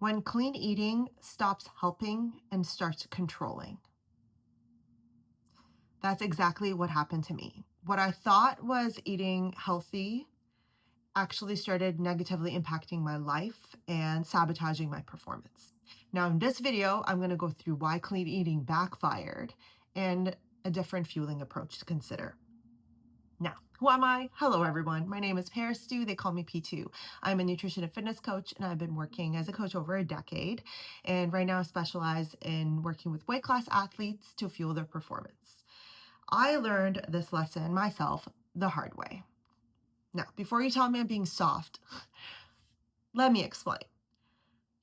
when clean eating stops helping and starts controlling. That's exactly what happened to me. What I thought was eating healthy actually started negatively impacting my life and sabotaging my performance. Now, in this video, I'm going to go through why clean eating backfired and a different fueling approach to consider. Now, who am I? Hello, everyone. My name is Paris Stu. They call me P2. I'm a nutrition and fitness coach, and I've been working as a coach over a decade. And right now, I specialize in working with weight class athletes to fuel their performance. I learned this lesson myself the hard way. Now, before you tell me I'm being soft, let me explain.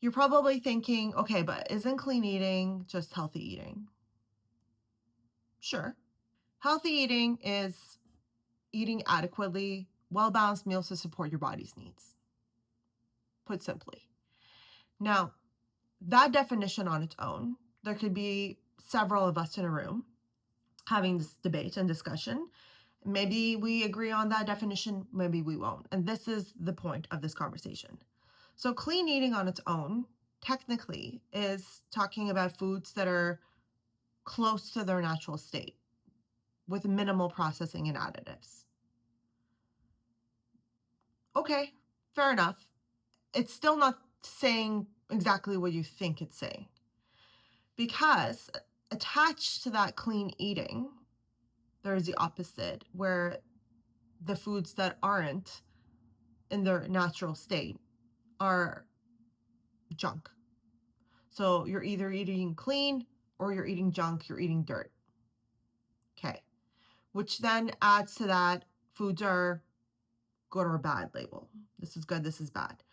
You're probably thinking, okay, but isn't clean eating just healthy eating? Sure. Healthy eating is eating adequately, well balanced meals to support your body's needs, put simply. Now, that definition on its own, there could be several of us in a room having this debate and discussion. Maybe we agree on that definition, maybe we won't. And this is the point of this conversation. So, clean eating on its own, technically, is talking about foods that are close to their natural state with minimal processing and additives. Okay, fair enough. It's still not saying exactly what you think it's saying, because attached to that clean eating, there's the opposite, where the foods that aren't in their natural state are junk. So you're either eating clean or you're eating junk, you're eating dirt. Okay. Which then adds to that foods are good or bad label. This is good, this is bad.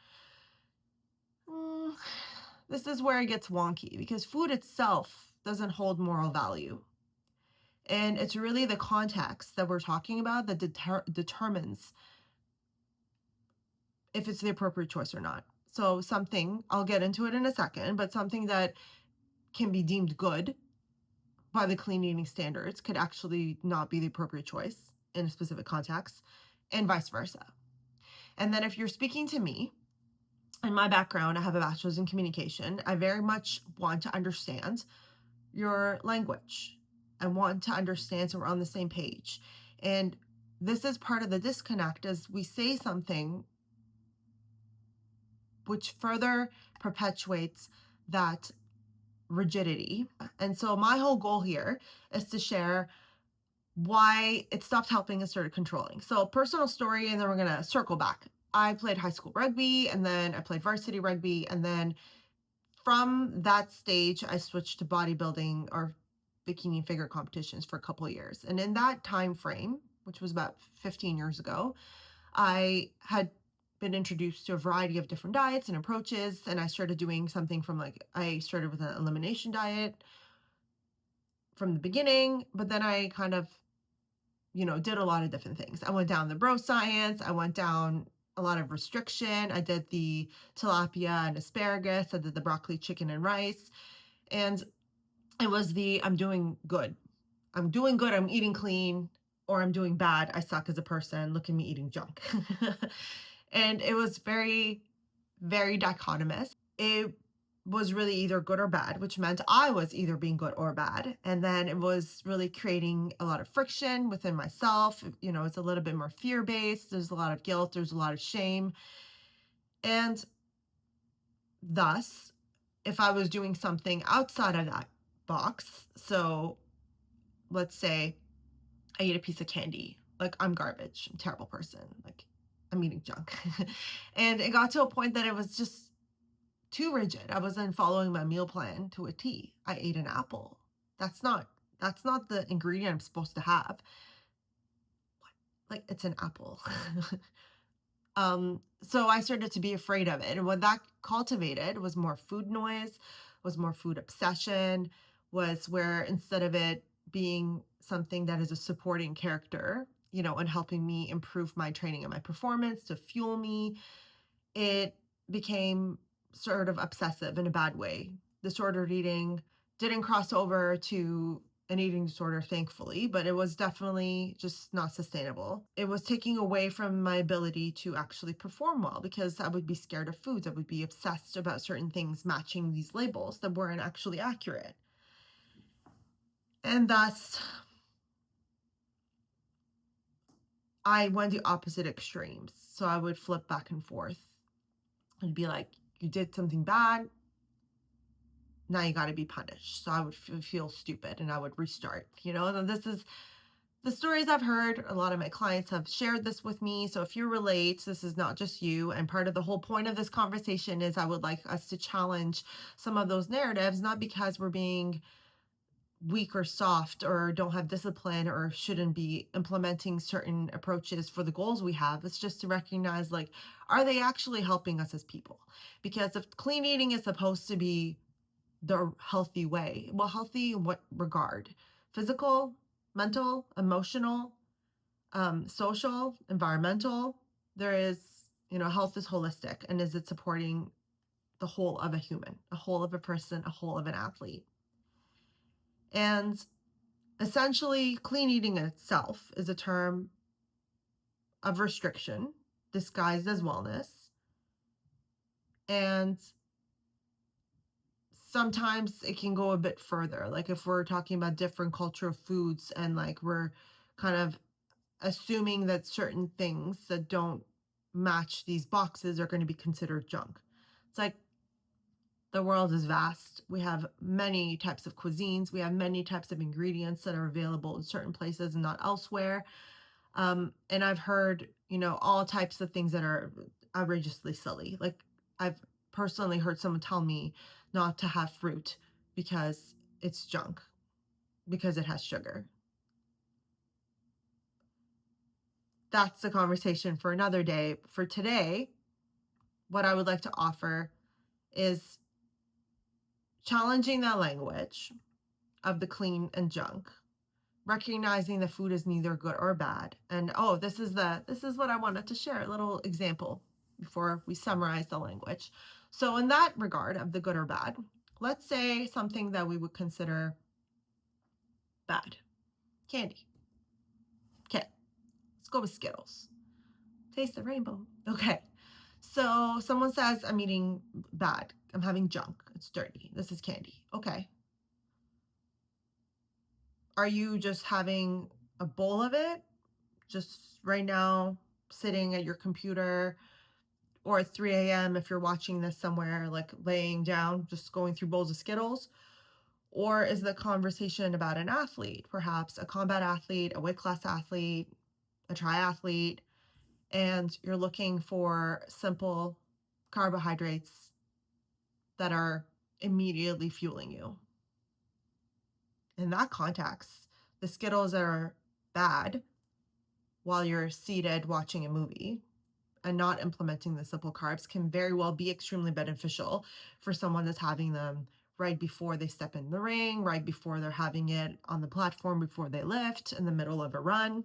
This is where it gets wonky because food itself doesn't hold moral value. And it's really the context that we're talking about that determines if it's the appropriate choice or not. So something, I'll get into it in a second, but something that can be deemed good by the clean eating standards could actually not be the appropriate choice in a specific context, and vice versa. And then if you're speaking to me, in my background, I have a bachelor's in communication. I very much want to understand your language. I want to understand so we're on the same page. And this is part of the disconnect as we say something which further perpetuates that rigidity. And so my whole goal here is to share why it stopped helping and started controlling. So personal story, and then we're going to circle back. I played high school rugby, and then I played varsity rugby, and then from that stage, I switched to bodybuilding or bikini figure competitions for a couple of years. And in that time frame, which was about 15 years ago, I had been introduced to a variety of different diets and approaches. And I started doing something from I started with an elimination diet from the beginning, but then I kind of, did a lot of different things. I went down the bro science. I went down a lot of restriction. I did the tilapia and asparagus. I did the broccoli, chicken, and rice. And it was I'm doing good. I'm doing good. I'm eating clean, or I'm doing bad. I suck as a person. Look at me eating junk. And it was very, very dichotomous. It was really either good or bad, which meant I was either being good or bad. And then it was really creating a lot of friction within myself. It's a little bit more fear-based. There's a lot of guilt. There's a lot of shame. And thus, if I was doing something outside of that box, so let's say I eat a piece of candy, like I'm garbage, I'm a terrible person, like I'm eating junk. And it got to a point that it was just too rigid. I wasn't following my meal plan to a T. I ate an apple. That's not the ingredient I'm supposed to have. Like it's an apple. So I started to be afraid of it. And what that cultivated was more food noise, was more food obsession, was where instead of it being something that is a supporting character, and helping me improve my training and my performance to fuel me, it became sort of obsessive in a bad way. Disordered eating didn't cross over to an eating disorder, thankfully, but it was definitely just not sustainable. It was taking away from my ability to actually perform well because I would be scared of foods. I would be obsessed about certain things matching these labels that weren't actually accurate. And thus, I went the opposite extremes. So I would flip back and forth and be like, you did something bad. Now you got to be punished. So I would feel stupid and I would restart, and this is the stories I've heard. A lot of my clients have shared this with me. So if you relate, this is not just you. And part of the whole point of this conversation is I would like us to challenge some of those narratives, not because we're being weak or soft or don't have discipline or shouldn't be implementing certain approaches for the goals we have. It's just to recognize, like, are they actually helping us as people? Because if clean eating is supposed to be the healthy way, well, healthy in what regard? Physical, mental, emotional, social, environmental. There is, health is holistic. And is it supporting the whole of a human, a whole of a person, a whole of an athlete? And essentially, clean eating itself is a term of restriction disguised as wellness. And sometimes it can go a bit further. Like if we're talking about different cultural foods and like we're kind of assuming that certain things that don't match these boxes are going to be considered junk. It's like the world is vast. We have many types of cuisines. We have many types of ingredients that are available in certain places and not elsewhere. And I've heard, all types of things that are outrageously silly. Like I've personally heard someone tell me not to have fruit because it's junk, because it has sugar. That's the conversation for another day. For today, what I would like to offer is challenging that language of the clean and junk, recognizing that food is neither good or bad. And this is what I wanted to share, a little example before we summarize the language. So in that regard of the good or bad, let's say something that we would consider bad. Candy. Okay. Let's go with Skittles. Taste the rainbow. Okay. So someone says, I'm eating bad. I'm having junk. It's dirty. This is candy. Okay. Are you just having a bowl of it? Just right now, sitting at your computer, or at 3 a.m. if you're watching this somewhere, like laying down, just going through bowls of Skittles? Or is the conversation about an athlete, perhaps a combat athlete, a weight class athlete, a triathlete, and you're looking for simple carbohydrates that are immediately fueling you? In that context, the Skittles are bad while you're seated watching a movie, and not implementing the simple carbs can very well be extremely beneficial for someone that's having them right before they step in the ring, right before they're having it on the platform, before they lift, in the middle of a run.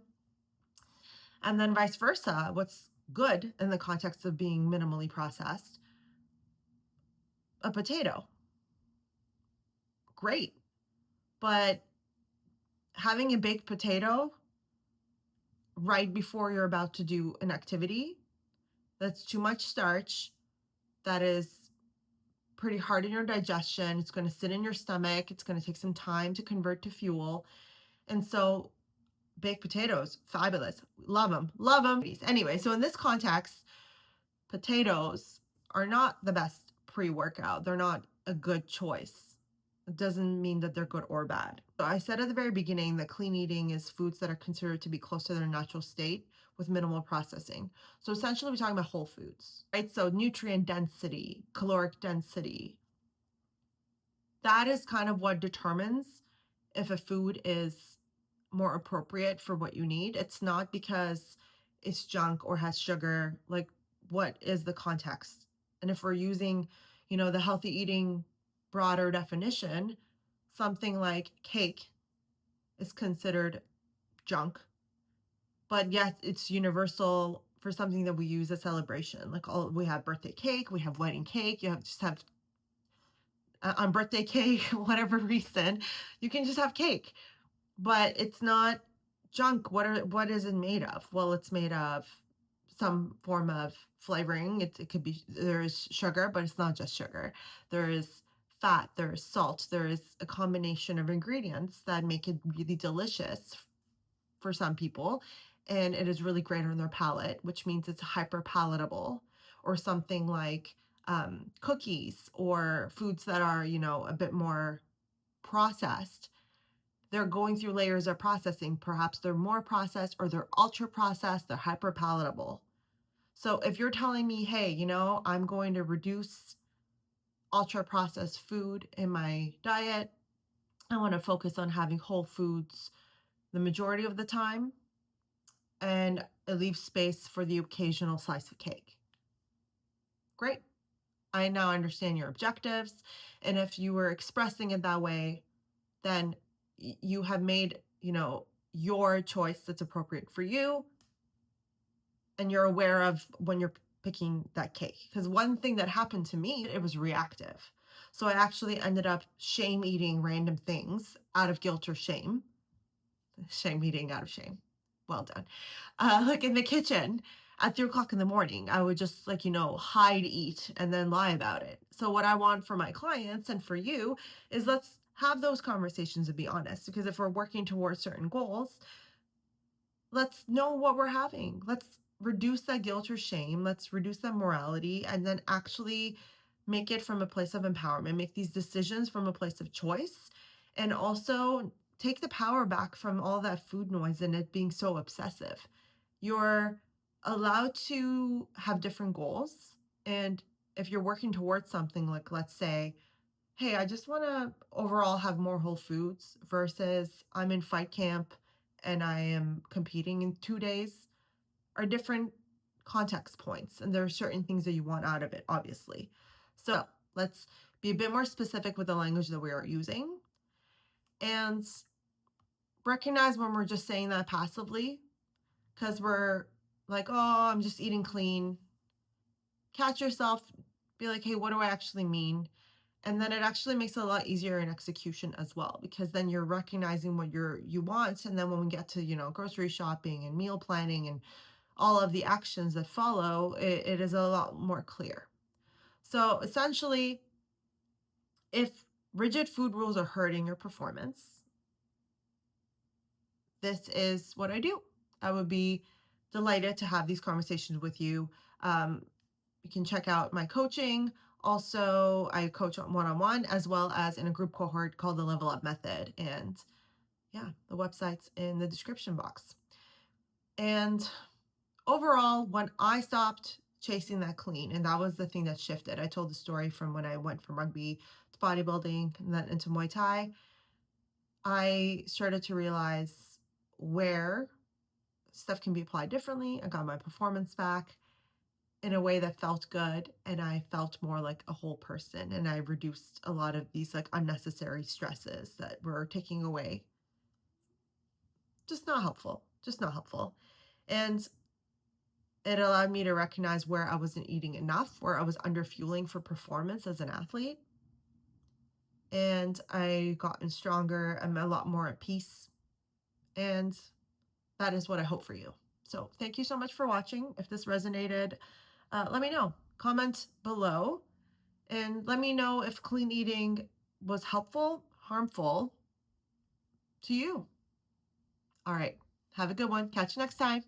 And then vice versa, what's good in the context of being minimally processed? A potato. Great. But having a baked potato right before you're about to do an activity, that's too much starch, that is pretty hard in your digestion. It's going to sit in your stomach. It's going to take some time to convert to fuel. And so baked potatoes, fabulous. Love them. Love them. Anyway, so in this context, potatoes are not the best pre-workout. They're not a good choice. It doesn't mean that they're good or bad. So I said at the very beginning that clean eating is foods that are considered to be close to their natural state with minimal processing. So essentially we're talking about whole foods, right? So nutrient density, caloric density, that is kind of what determines if a food is more appropriate for what you need. It's not because it's junk or has sugar. Like, what is the context? And if we're using, the healthy eating broader definition, something like cake is considered junk, but yes, it's universal for something that we use as celebration. Like, we have birthday cake, we have wedding cake, just have on birthday cake, whatever reason, you can just have cake. but it's not junk. What is it made of? Well, it's made of some form of flavoring. It could be there's sugar, but it's not just sugar. There is fat, there is salt, there is a combination of ingredients that make it really delicious for some people, and it is really great on their palate, which means it's hyper palatable. Or something like cookies or foods that are, a bit more processed. They're going through layers of processing. Perhaps they're more processed or they're ultra processed, they're hyper palatable. So if you're telling me, hey, I'm going to reduce ultra processed food in my diet, I want to focus on having whole foods the majority of the time, and it leaves space for the occasional slice of cake. Great. I now understand your objectives. And if you were expressing it that way, then you have made, your choice that's appropriate for you. And you're aware of when you're picking that cake. Because one thing that happened to me, it was reactive. So I actually ended up shame eating random things out of guilt or shame. Shame eating out of shame. Well done. Like in the kitchen at 3 o'clock in the morning, I would just like, hide eat and then lie about it. So what I want for my clients and for you is let's have those conversations and be honest. Because if we're working towards certain goals, let's know what we're having. Let's reduce that guilt or shame. Let's reduce that morality and then actually make it from a place of empowerment, make these decisions from a place of choice, and also take the power back from all that food noise and it being so obsessive. You're allowed to have different goals. And if you're working towards something, like let's say, hey, I just want to overall have more whole foods versus I'm in fight camp and I am competing in 2 days, are different context points. And there are certain things that you want out of it, obviously. So let's be a bit more specific with the language that we are using and recognize when we're just saying that passively because we're like, oh, I'm just eating clean. Catch yourself, be like, hey, what do I actually mean? And then it actually makes it a lot easier in execution as well, because then you're recognizing what you want. And then when we get to, grocery shopping and meal planning and all of the actions that follow, it is a lot more clear. So essentially, if rigid food rules are hurting your performance, this is what I do. I would be delighted to have these conversations with you. You can check out my coaching. Also, I coach one on one as well as in a group cohort called the Level Up Method. And yeah, the website's in the description box. And overall, when I stopped chasing that clean, and that was the thing that shifted, I told the story from when I went from rugby to bodybuilding and then into Muay Thai. I started to realize where stuff can be applied differently. I got my performance back in a way that felt good, and I felt more like a whole person, and I reduced a lot of these like unnecessary stresses that were taking away. Just not helpful. Just not helpful. And it allowed me to recognize where I wasn't eating enough, where I was under fueling for performance as an athlete. And I gotten stronger. I'm a lot more at peace. And that is what I hope for you. So thank you so much for watching. If this resonated, let me know. Comment below and let me know if clean eating was helpful, harmful to you. All right. Have a good one. Catch you next time.